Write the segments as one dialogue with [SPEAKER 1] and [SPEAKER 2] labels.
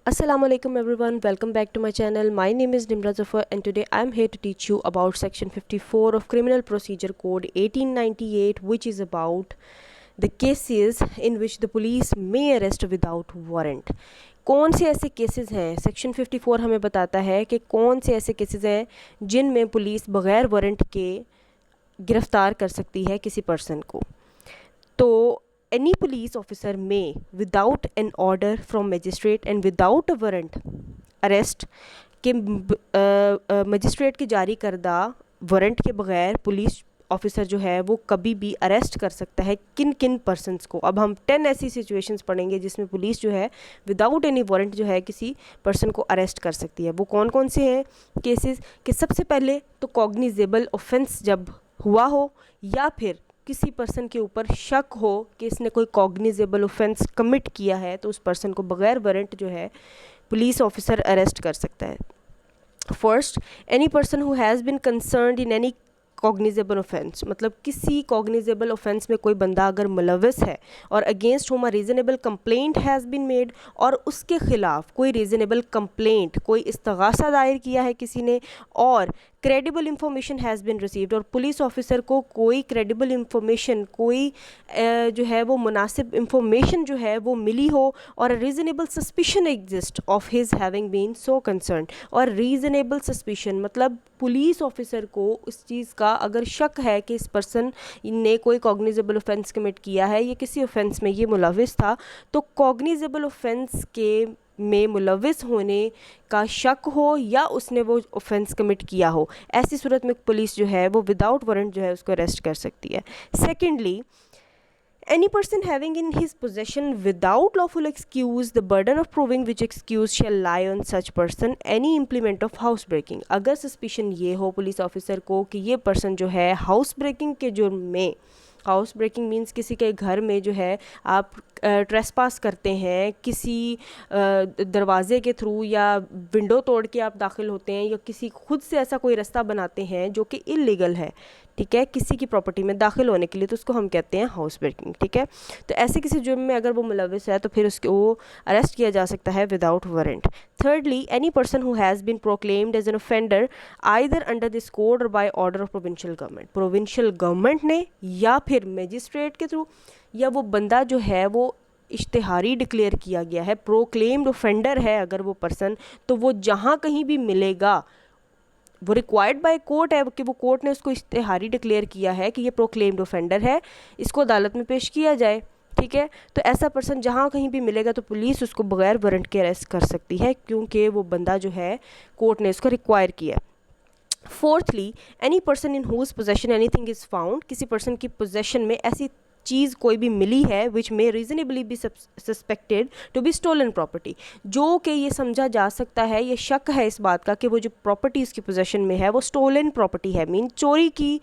[SPEAKER 1] Assalamualaikum everyone, welcome back to my channel. My name is Nimra Zafar and today I am here to teach you about section 54 of Criminal Procedure Code 1898, which is about the cases in which the police may arrest without warrant. कौन से ऐसे cases हैं, section 54 हमें बताता है कि कौन से ऐसे केसेस हैं जिनमें पुलिस बग़ैर वारंट के गिरफ़्तार कर सकती है किसी पर्सन को। तो any police officer may, without an order from magistrate and without a warrant, arrest के मजिस्ट्रेट के जारी करदा वारंट के बग़ैर पुलिस ऑफिसर जो है वो कभी भी अरेस्ट कर सकता है किन किन पर्सनस को। अब हम 10 ऐसी सिचुएशंस पढ़ेंगे जिसमें पुलिस जो है विदाउट एनी वारंट जो है किसी पर्सन को अरेस्ट कर सकती है। वो कौन कौन से हैं केसेस कि सबसे पहले तो कॉग्निजेबल ऑफेंस जब हुआ हो या फिर किसी पर्सन के ऊपर शक हो कि इसने कोई कॉग्निजेबल ऑफेंस कमिट किया है, तो उस पर्सन को बग़ैर वारंट जो है पुलिस ऑफिसर अरेस्ट कर सकता है। First, any person who has been concerned in any cognizable offence, मतलब किसी कॉग्निजेबल ऑफेंस में कोई बंदा अगर मुलविस है और against home reasonable complaint has been made, और उसके ख़िलाफ़ कोई रीज़नेबल कंप्लेंट, कोई इस्तग़ासा दायर किया है किसी ने, और credible information has been received, और पुलिस ऑफिसर को कोई क्रेडिबल इंफॉर्मेशन, कोई जो है वो मुनासिब इंफॉर्मेशन जो है वो मिली हो, और reasonable suspicion exist of his having been so concern. और रीज़नेबल सस्पिशन मतलब पुलिस ऑफिसर को उस चीज़ का अगर शक है कि इस पर्सन ने कोई कॉग्निजेबल ऑफेंस कमिट किया है या किसी ऑफेंस में ये मुलविस था, तो कॉग्निजेबल ऑफेंस के में मुलविस होने का शक हो या उसने वो ऑफेंस कमिट किया हो, ऐसी सूरत में पुलिस जो है वो विदाउट वारंट जो है उसको अरेस्ट कर सकती है। Secondly, any person having in his possession without lawful excuse the burden of proving which excuse shall lie on such person any implement of house breaking। अगर सस्पिशन ये हो पुलिस ऑफिसर को कि ये पर्सन जो है हाउस ब्रेकिंग के जुर्म में, हाउस ब्रेकिंग मीन्स किसी के घर में जो है आप ट्रेसपास करते हैं, किसी दरवाज़े के थ्रू या विंडो तोड़ के आप दाखिल होते हैं, या किसी खुद से ऐसा कोई रास्ता बनाते हैं जो कि इलीगल है, ठीक है, किसी की प्रॉपर्टी में दाखिल होने के लिए, तो उसको हम कहते हैं हाउस ब्रेकिंग, ठीक है। तो ऐसे किसी जुर्म में अगर वो मुलविस है तो फिर उसको अरेस्ट किया जा सकता है without warrant. thirdly, any person who has been proclaimed as an offender either under this code or by order of provincial government, provincial government ने या फिर मजिस्ट्रेट के थ्रू, या वो बंदा जो है वो इश्तिहारी डिक्लेयर किया गया है, प्रोक्लेम्ड ऑफेंडर है अगर वो पर्सन, तो वो जहाँ कहीं भी मिलेगा, वो रिक्वायर्ड बाय कोर्ट है कि वो कोर्ट ने उसको इश्तिहारी डिक्लेयर किया है कि ये प्रोक्लेम्ड ऑफेंडर है, इसको अदालत में पेश किया जाए, ठीक है। तो ऐसा पर्सन जहाँ कहीं भी मिलेगा तो पुलिस उसको बग़ैर वारंट के अरेस्ट कर सकती है क्योंकि वो बंदा जो है कोर्ट ने उसको रिक्वायर किया। Fourthly, any person in whose possession anything is found, किसी पर्सन की पोजेशन में ऐसी चीज़ कोई भी मिली है which may reasonably be suspected to be stolen property, जो कि ये समझा जा सकता है, ये शक है इस बात का कि वो जो प्रॉपर्टी उसकी पोजेशन में है वो स्टोलन प्रॉपर्टी है, मीन चोरी की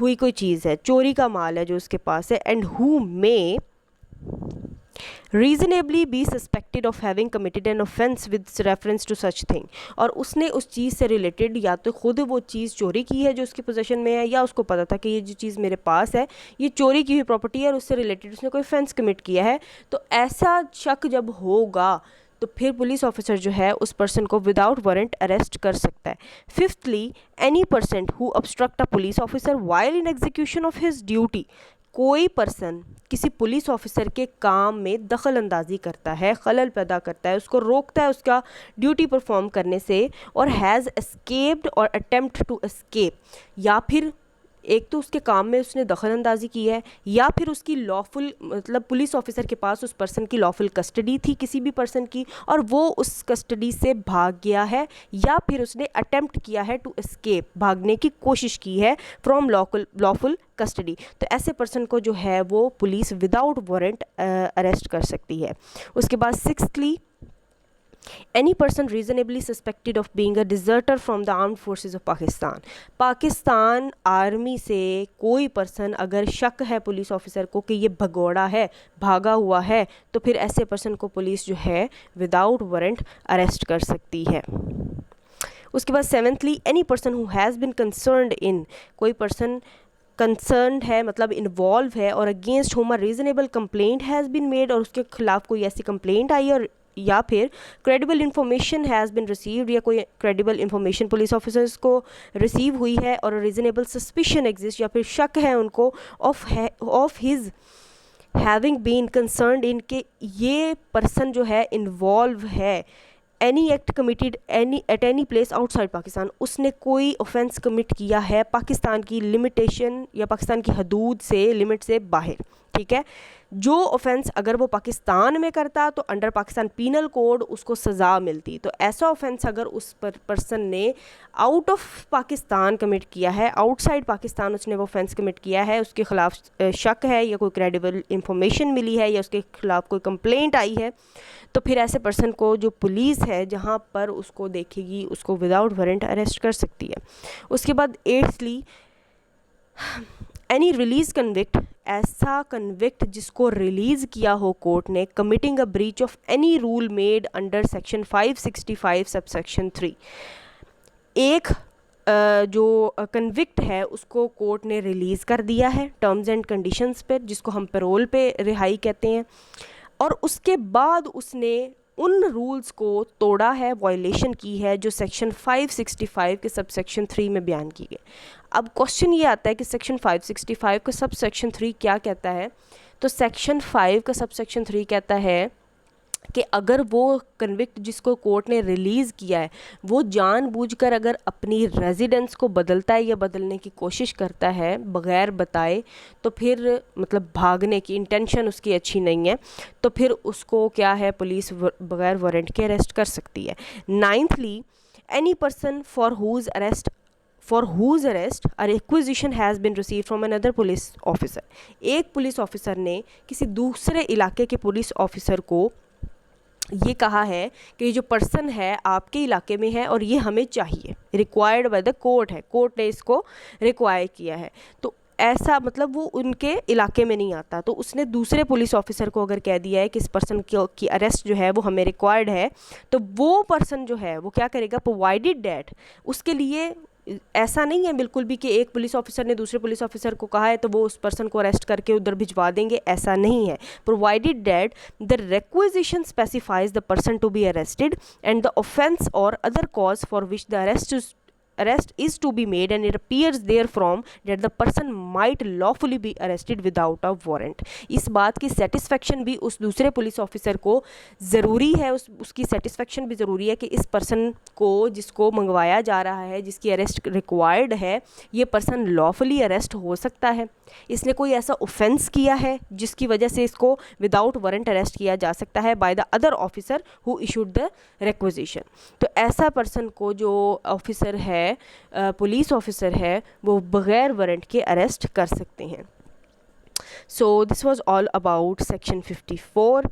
[SPEAKER 1] हुई कोई चीज़ है, चोरी का माल है जो उसके पास है, and who may reasonably be suspected of having committed an offence with reference to such thing, और उसने उस चीज़ से रिलेटेड या तो खुद वो चीज़ चोरी की है जो उसकी पोजीशन में है, या उसको पता था कि ये जो चीज़ मेरे पास है ये चोरी की हुई प्रॉपर्टी है और उससे रिलेटेड उसने कोई ऑफेंस कमिट किया है। तो ऐसा शक जब होगा तो फिर पुलिस ऑफिसर जो है उस पर्सन को विदाउट वारंट अरेस्ट कर सकता है। Fifthly, any person who obstruct a police officer while in execution of his duty, कोई पर्सन किसी पुलिस ऑफिसर के काम में दखल अंदाजी करता है, खलल पैदा करता है, उसको रोकता है उसका ड्यूटी परफॉर्म करने से, और हैज़ एस्केप्ड और अटेम्प्ट टू एस्केप, या फिर एक तो उसके काम में उसने दखल अंदाजी की है, या फिर उसकी लॉफुल मतलब पुलिस ऑफिसर के पास उस पर्सन की लॉफुल कस्टडी थी किसी भी पर्सन की और वो उस कस्टडी से भाग गया है, या फिर उसने अटेम्प्ट किया है टू एस्केप, भागने की कोशिश की है फ्रॉम लॉफुल कस्टडी, तो ऐसे पर्सन को जो है वो पुलिस विदाउट वारंट अरेस्ट कर सकती है। उसके बाद सिक्स्थली, any person reasonably suspected of being a deserter from the armed forces of Pakistan, Pakistan army से कोई पर्सन अगर शक है पुलिस ऑफिसर को कि ये भगोड़ा है, भागा हुआ है, तो फिर ऐसे पर्सन को पुलिस जो है विदाउट वारंट अरेस्ट कर सकती है। उसके बाद seventhly, any person who has been concerned in, कोई पर्सन कंसर्न है मतलब इन्वॉल्व है और against whom a reasonable complaint has been made, और उसके खिलाफ कोई ऐसी कंप्लेंट आई और या फिर credible information has been received, या कोई क्रेडिबल इंफॉर्मेशन पुलिस ऑफिसर्स को रिसीव हुई है और रीजनेबल सस्पिशन एग्जिस्ट, या फिर शक है उनको of his having been concerned in के ये पर्सन जो है इन्वॉल्व है any act committed at any place outside Pakistan, उसने कोई ऑफेंस कमिट किया है पाकिस्तान की लिमिटेशन या पाकिस्तान की हदूद से, लिमिट से बाहर, ठीक है। जो ऑफेंस अगर वो पाकिस्तान में करता तो अंडर पाकिस्तान पीनल कोड उसको सज़ा मिलती। तो ऐसा ऑफेंस अगर उस पर्सन ने आउट ऑफ पाकिस्तान कमिट किया है, आउटसाइड पाकिस्तान उसने वो ऑफेंस कमिट किया है, उसके ख़िलाफ़ शक है या कोई क्रेडिबल इंफॉर्मेशन मिली है या उसके ख़िलाफ़ कोई कंप्लेंट आई है, तो फिर ऐसे पर्सन को जो पुलिस है जहाँ पर उसको देखेगी उसको विदाउट वारंट अरेस्ट कर सकती है। उसके बाद 8th एनी रिलीज कन्विक्ट, ऐसा कन्विक्ट जिसको रिलीज़ किया हो कोर्ट ने committing a breach of any rule made under section 565 subsection 3, एक जो कन्विक्ट है उसको कोर्ट ने रिलीज़ कर दिया है टर्म्स एंड कंडीशंस पर, जिसको हम पैरोल पे रिहाई कहते हैं, और उसके बाद उसने उन रूल्स को तोड़ा है, वायलेशन की है जो सेक्शन 565 के सबसेक्शन 3 में बयान की गई। अब क्वेश्चन ये आता है कि सेक्शन 565 का सबसेक्शन 3 क्या कहता है। तो सेक्शन 5 का सबसेक्शन 3 कहता है कि अगर वो कन्विक्ट जिसको कोर्ट ने रिलीज़ किया है वो जानबूझकर अगर अपनी रेजिडेंस को बदलता है या बदलने की कोशिश करता है बग़ैर बताए, तो फिर मतलब भागने की इंटेंशन उसकी अच्छी नहीं है, तो फिर उसको क्या है पुलिस बग़ैर वारंट के अरेस्ट कर सकती है। 9thly any person for whom arrest a requisition has been received from another police officer, एक पुलिस ऑफिसर ने किसी दूसरे इलाके के पुलिस ऑफिसर को ये कहा है कि जो पर्सन है आपके इलाके में है और ये हमें चाहिए, रिक्वायर्ड बाय द कोर्ट है, कोर्ट ने इसको रिक्वायर किया है, तो ऐसा मतलब वो उनके इलाके में नहीं आता, तो उसने दूसरे पुलिस ऑफिसर को अगर कह दिया है कि इस पर्सन की अरेस्ट जो है वो हमें रिक्वायर्ड है, तो वो पर्सन जो है वो क्या करेगा, प्रोवाइडेड डैट, उसके लिए ऐसा नहीं है बिल्कुल भी कि एक पुलिस ऑफिसर ने दूसरे पुलिस ऑफिसर को कहा है तो वो उस पर्सन को अरेस्ट करके उधर भिजवा देंगे, ऐसा नहीं है। Provided that the requisition specifies the person to be arrested and the offence or other cause for which the arrest is to be made and it appears therefrom that the person might lawfully be arrested without a warrant। इस बात की satisfaction भी उस दूसरे police officer को ज़रूरी है, उसकी सेटिस्फेक्शन भी ज़रूरी है कि इस पर्सन को जिसको मंगवाया जा रहा है, जिसकी अरेस्ट रिक्वायर्ड है, ये पर्सन लॉफुली अरेस्ट हो सकता है, इसने कोई ऐसा ऑफेंस किया है जिसकी वजह से इसको विदाउट वारंट अरेस्ट किया जा सकता है by the other officer who issued the requisition. तो ऐसा पर्सन को जो ऑफिसर है पुलिस ऑफिसर है वो बग़ैर वारंट के अरेस्ट कर सकते हैं। So this was all about section 54।